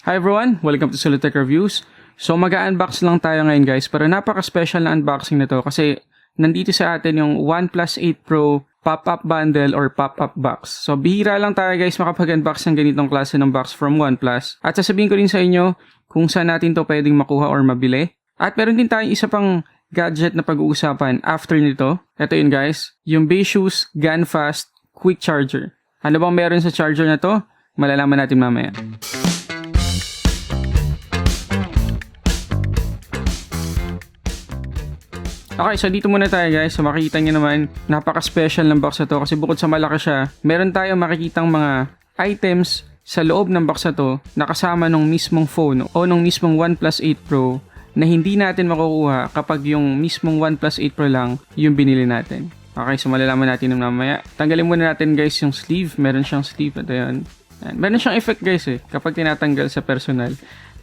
Hi everyone! Welcome to Sulit Reviews. So mag-unbox lang tayo ngayon guys, pero napaka-special na unboxing na to kasi nandito sa atin yung OnePlus 8 Pro pop-up bundle or pop-up box. So bihira lang tayo guys makapag-unbox ng ganitong klase ng box from OnePlus. At sasabihin ko rin sa inyo kung saan natin to pwedeng makuha or mabili. At meron din tayong isa pang gadget na pag-uusapan after nito. Ito yun guys, yung Baseus GaNFast Quick Charger. Ano bang meron sa charger na to? Malalaman natin mamaya. Okay, so dito muna tayo guys. So makikita nyo naman, napaka-special ng box na to kasi bukod sa malaki siya, meron tayong makikitang mga items sa loob ng box na to na kasama nung mismong phone o nung mismong OnePlus 8 Pro na hindi natin makukuha kapag yung mismong OnePlus 8 Pro lang yung binili natin. Okay, so malalaman natin ng mamaya. Tanggalin muna natin guys yung sleeve. Meron siyang sleeve. Ito yun. Meron siyang effect guys kapag tinatanggal sa personal.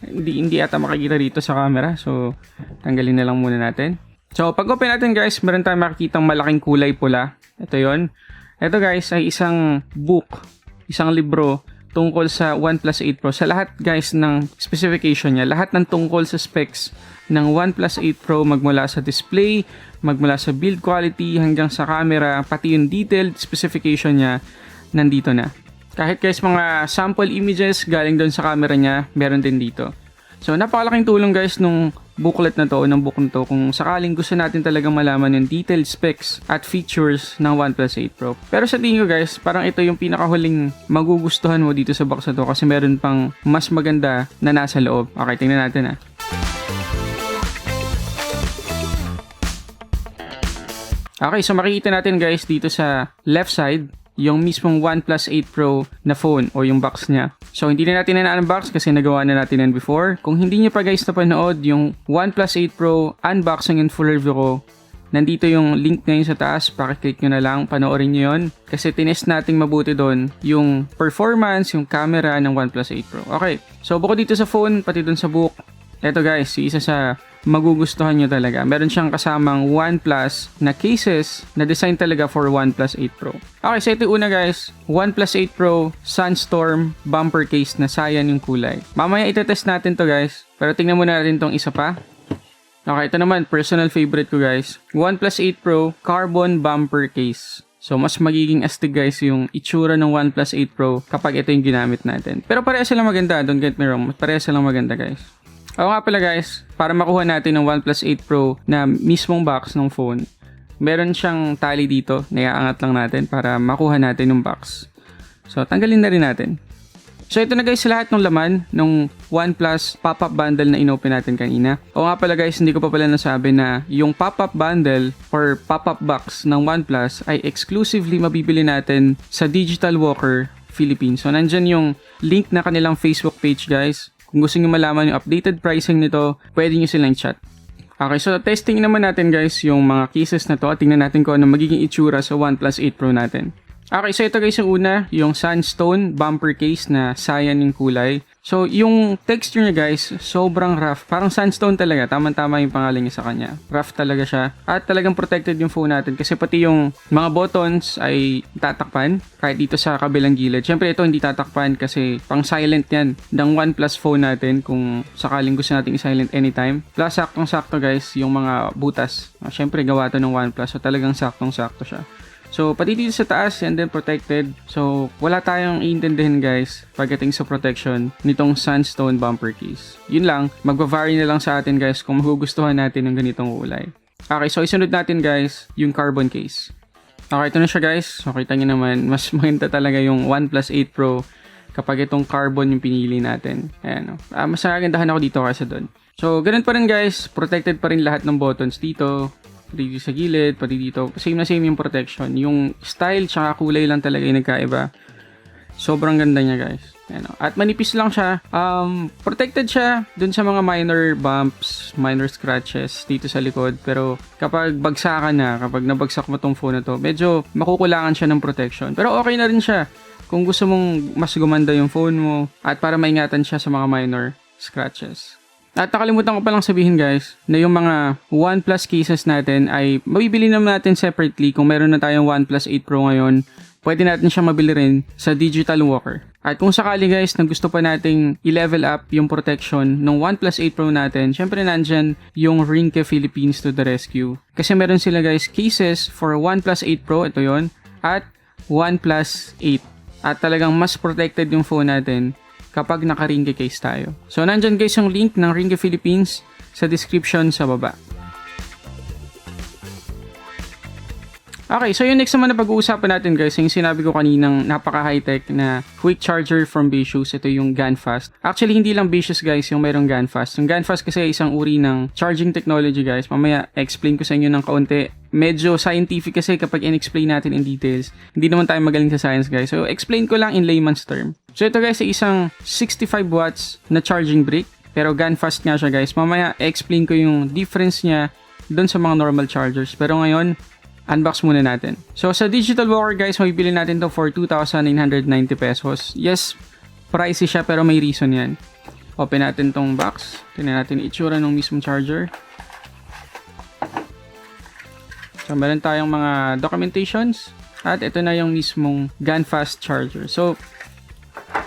Hindi ata makikita dito sa camera. So, tanggalin na lang muna natin. So, pag open natin guys, meron tayong makikitang malaking kulay pula. Ito yon. Ito guys ay isang book, isang libro tungkol sa OnePlus 8 Pro. Sa lahat guys ng specification niya, lahat ng tungkol sa specs ng OnePlus 8 Pro magmula sa display, magmula sa build quality hanggang sa camera, pati yung detailed specification niya, nandito na. Kahit guys mga sample images galing doon sa camera niya, meron din dito. So, napakalaking tulong guys nung booklet na to, ng book na to, kung sakaling gusto natin talagang malaman yung detailed specs at features ng OnePlus 8 Pro. Pero sa tingin ko guys, parang ito yung pinakahuling magugustuhan mo dito sa box na to kasi meron pang mas maganda na nasa loob. Okay, tingnan natin Okay, so makikita natin guys dito sa left side, yung mismong OnePlus 8 Pro na phone o yung box niya. So, hindi na natin na-unbox kasi nagawa na natin yan before. Kung hindi nyo pa guys napanood yung OnePlus 8 Pro unboxing and full review ko, nandito yung link ngayon sa taas. Pakiclick nyo na lang, panoorin nyo yun. Kasi tinest nating mabuti doon yung performance, yung camera ng OnePlus 8 Pro. Okay, so bukod dito sa phone, pati doon sa book, eto guys, isa sa magugustuhan nyo talaga. Meron siyang kasamang OnePlus na cases na design talaga for OnePlus 8 Pro. Okay, so ito una guys, OnePlus 8 Pro Sunstorm bumper case na cyan yung kulay. Mamaya itetest natin to guys, pero tingnan muna natin tong isa pa. Okay, ito naman, personal favorite ko guys, OnePlus 8 Pro carbon bumper case. So, mas magiging astig guys yung itsura ng OnePlus 8 Pro kapag ito yung ginamit natin. Pero parehas silang maganda, don't get me wrong, parehas silang maganda guys. Oo nga pala guys, para makuha natin ng OnePlus 8 Pro na mismong box ng phone, meron siyang tali dito na iaangat lang natin para makuha natin yung box. So, tanggalin na rin natin. So, ito na guys lahat ng laman ng OnePlus pop-up bundle na inopen natin kanina. Oo nga pala guys, hindi ko pa pala nasabi na yung pop-up bundle or pop-up box ng OnePlus ay exclusively mabibili natin sa Digital Walker Philippines. So, nandyan yung link na kanilang Facebook page guys. Kung gusto nyo malaman yung updated pricing nito, pwede nyo silang chat. Okay, so testing naman natin guys yung mga cases na to at tingnan natin kung ano magiging itsura sa OnePlus 8 Pro natin. Okay, so ito guys yung una, yung Sandstone bumper case na cyan yung kulay. So yung texture niya guys, sobrang rough. Parang sandstone talaga, tama-tama yung pangalan niya sa kanya. Rough talaga siya. At talagang protected yung phone natin kasi pati yung mga buttons ay tatakpan kahit dito sa kabilang gilid. Siyempre ito hindi tatakpan kasi pang silent yan ng OnePlus phone natin kung sakaling gusto natin i-silent anytime. Plus saktong-sakto guys yung mga butas. Siyempre gawa to ng OnePlus so talagang saktong-sakto siya. So, pati dito sa taas, and then protected. So, wala tayong iintindihin guys pagdating sa protection nitong Sandstone bumper case. Yun lang, magva-vary na lang sa atin guys kung magugustuhan natin ng ganitong kulay. Okay, so isunod natin guys, yung carbon case. Okay, ito na siya guys. So, kita nyo naman, mas maganda talaga yung OnePlus 8 Pro kapag itong carbon yung pinili natin. Ayan, mas nakagandahan ako dito kaysa doon. So, ganun pa rin guys, protected pa rin lahat ng buttons dito. Pati sa gilid, pati dito. Same na same yung protection. Yung style tsaka kulay lang talaga yung nagkaiba. Sobrang ganda niya guys. Ayan, at manipis lang siya. Protected siya dun sa mga minor bumps, minor scratches dito sa likod. Pero kapag bagsakan na, kapag nabagsak mo tong phone na to, medyo makukulangan siya ng protection. Pero okay na rin siya kung gusto mong mas gumanda yung phone mo at para maingatan siya sa mga minor scratches. At nakalimutan ko palang sabihin guys na yung mga OnePlus cases natin ay mabibili naman natin separately kung meron na tayong OnePlus 8 Pro ngayon pwede natin siya mabili rin sa digital walker. At kung sakali guys na gusto pa nating i-level up yung protection ng OnePlus 8 Pro natin, syempre nandyan yung Enco Philippines to the rescue. Kasi meron sila guys cases for OnePlus 8 Pro, ito yon, at OnePlus 8. At talagang mas protected yung phone natin kapag naka-Enco case tayo. So nandyan guys yung link ng Enco Philippines sa description sa baba. Okay, so yung next naman na pag-uusapan natin guys, yung sinabi ko kaninang napaka-high-tech na quick charger from Baseus. Ito yung GaNFast. Actually, hindi lang Baseus guys yung mayroong GaNFast. Yung GaNFast kasi isang uri ng charging technology guys. Mamaya, explain ko sa inyo ng kaunti. Medyo scientific kasi kapag in-explain natin in details. Hindi naman tayo magaling sa science guys. So, explain ko lang in layman's term. So, ito guys ay isang 65 watts na charging brick. Pero GaNFast nga siya guys. Mamaya, explain ko yung difference niya doon sa mga normal chargers. Pero ngayon, unbox muna natin. So, sa digital walker guys, mabibili natin to for 2,990 pesos. Yes, pricey siya pero may reason yan. Open natin tong box. Tingnan natin itsura ng mismong charger. So, meron tayong mga documentations. At ito na yung mismong GaNFast Charger. So,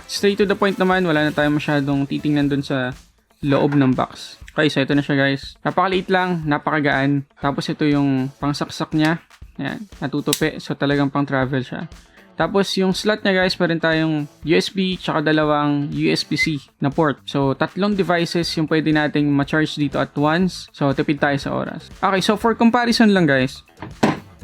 straight to the point naman. Wala na tayong masyadong titingnan dun sa loob ng box. Okay, so ito na siya guys. Napakaliit lang, napakagaan. Tapos ito yung pangsaksak niya. Ayan, natutupi. So talagang pang travel siya. Tapos yung slot niya guys, meron tayong USB tsaka dalawang USB-C na port. So tatlong devices yung pwede nating ma-charge dito at once. So tipid tayo sa oras. Okay, so for comparison lang guys,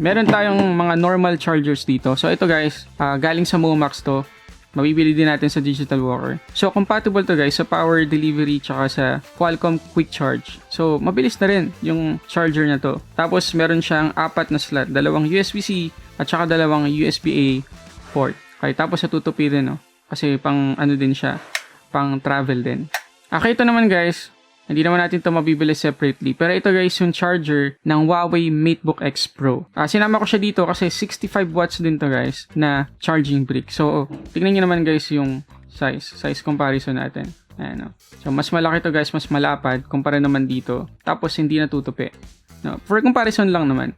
meron tayong mga normal chargers dito. So ito guys, galing sa Momax to. Mabibili din natin sa digital walker. So, compatible to guys sa power delivery tsaka sa Qualcomm Quick Charge. So, mabilis na rin yung charger na to. Tapos, meron siyang 4 na slot. Dalawang USB-C at saka dalawang USB-A port. Okay, tapos natutupi din, no? Kasi pang ano din siya, pang travel din. Okay, ito naman guys, hindi naman natin ito mabibili separately. Pero ito guys, yung charger ng Huawei MateBook X Pro. Sinama ko siya dito kasi 65 watts din to guys na charging brick. So, tingnan nyo naman guys yung size comparison natin. Ayan, no? So, mas malaki to guys, mas malapad kumpara naman dito. Tapos, hindi natutupi. No? For comparison lang naman.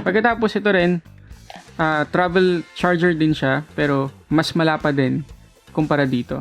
Pagkatapos, ito rin, travel charger din siya, pero mas malapad din kumpara dito.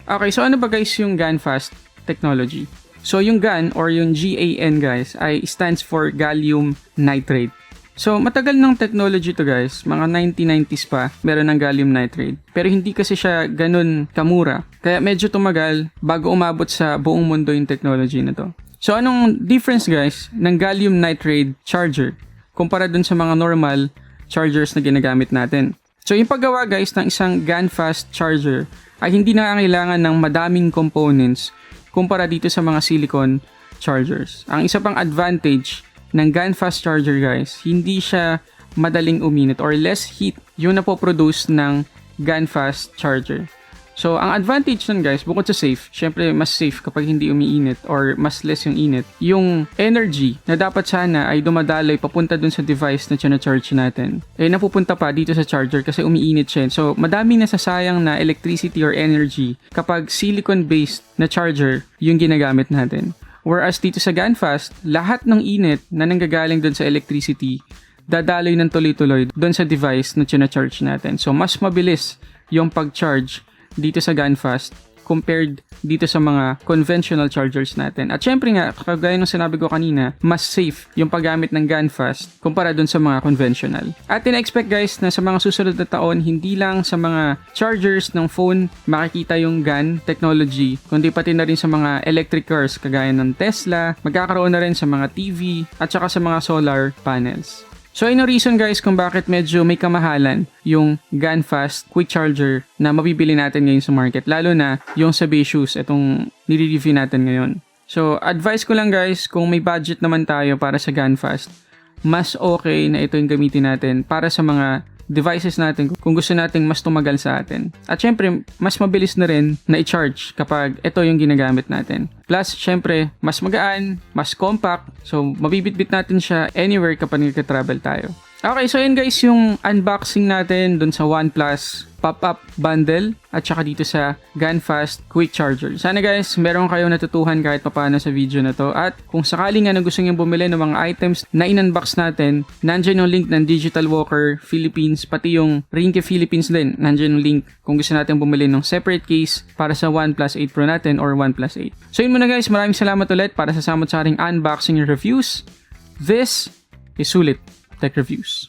Okay, so ano ba guys yung GaNFast technology? So, yung GaN or yung GaN guys ay stands for gallium nitride. So, matagal ng technology to guys. Mga 1990s pa, meron ng gallium nitride. Pero hindi kasi siya ganun kamura. Kaya medyo tumagal bago umabot sa buong mundo yung technology na to. So, anong difference guys ng gallium nitride charger kumpara dun sa mga normal chargers na ginagamit natin? So, yung paggawa guys ng isang GaNFast charger ay hindi na kailangan ng madaming components kumpara dito sa mga silicone chargers. Ang isa pang advantage ng GaNFast charger guys, hindi siya madaling uminit or less heat yung napoproduce ng GaNFast charger. So, ang advantage nun guys, bukod sa safe, syempre mas safe kapag hindi umiinit or mas less yung init, yung energy na dapat sana ay dumadaloy papunta dun sa device na charge natin, napupunta pa dito sa charger kasi umiinit siya. So, madaming nasasayang na electricity or energy kapag silicone-based na charger yung ginagamit natin. Whereas dito sa GaNFast, lahat ng init na nanggagaling dun sa electricity, dadaloy ng tuloy-tuloy dun sa device na charge natin. So, mas mabilis yung pag-charge dito sa GaNFast compared dito sa mga conventional chargers natin. At syempre nga, kagaya ng sinabi ko kanina, mas safe yung paggamit ng GaNFast kumpara dun sa mga conventional. At ina-expect guys na sa mga susunod na taon, hindi lang sa mga chargers ng phone makikita yung GaN technology, kundi pati na rin sa mga electric cars kagaya ng Tesla, magkakaroon na rin sa mga TV at saka sa mga solar panels. So, yun ang reason guys kung bakit medyo may kamahalan yung GaNFast Quick Charger na mabibili natin ngayon sa market. Lalo na yung sa Baseus, itong nire-review natin ngayon. So, advice ko lang guys, kung may budget naman tayo para sa GaNFast, mas okay na ito yung gamitin natin para sa mga devices natin kung gusto nating mas tumagal sa atin. At syempre, mas mabilis na rin na i-charge kapag ito yung ginagamit natin. Plus, syempre, mas magaan, mas compact, so mabibitbit natin siya anywhere kapag nagka-travel tayo. Okay, so yun guys yung unboxing natin dun sa OnePlus pop-up bundle at saka dito sa GaNFast Quick Charger. Sana guys, meron kayong natutuhan kahit papaano sa video na to. At kung sakali nga na gusto nyo bumili ng mga items na in-unbox natin, nandyan yung link ng Digital Walker Philippines, pati yung Rinke Philippines din. Nandyan yung link kung gusto natin bumili ng separate case para sa OnePlus 8 Pro natin or OnePlus 8. So yun muna guys, maraming salamat ulit para sa samot sa ating unboxing reviews. This is Sulit Tech Reviews.